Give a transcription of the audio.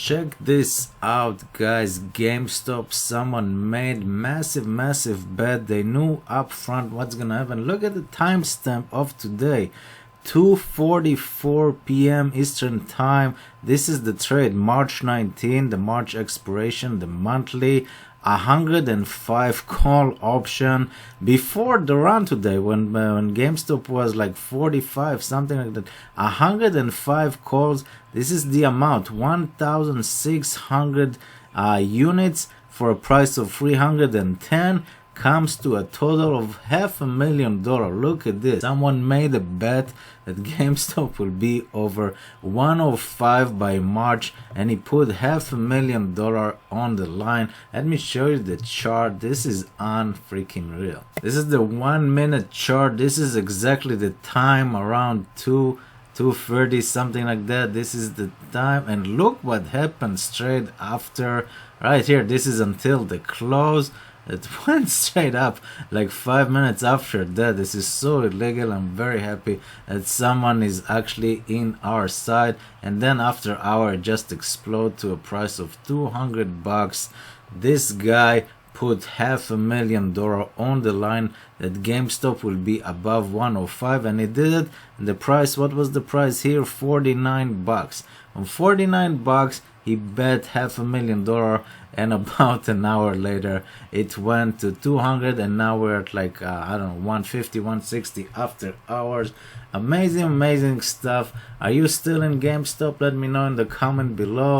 Check this out, guys. GameStop, someone made massive bet. They knew upfront what's gonna happen. Look at the timestamp of today, 2:44 p.m. Eastern time. This is the trade, March 19, the March expiration, the monthly 105 call option. Before the run today, when GameStop was like 45, something like that, 105 calls. This is the amount, 1,600 units for a price of 310, comes to a total of $500,000. Look at this. Someone made a bet that GameStop will be over 105 by March, and he put $500,000 on the line. Let me show you the chart. This is unfreaking real. This is the 1 minute chart. This is exactly the time, around 2:30, something like that. This is the time, and look what happened straight after. Right here, this is until the close. It went straight up like 5 minutes after that. This is so illegal. I'm very happy that someone is actually in our side. And then after hour, it just explode to a price of $200. This guy put $500,000 on the line that GameStop will be above 105, and he did it. And the price, what was the price here? $49. On $49, he bet $500,000, and about an hour later it went to 200, and now we're at like I don't know, 150, 160 after hours. Amazing stuff. Are you still in GameStop? Let me know in the comment below.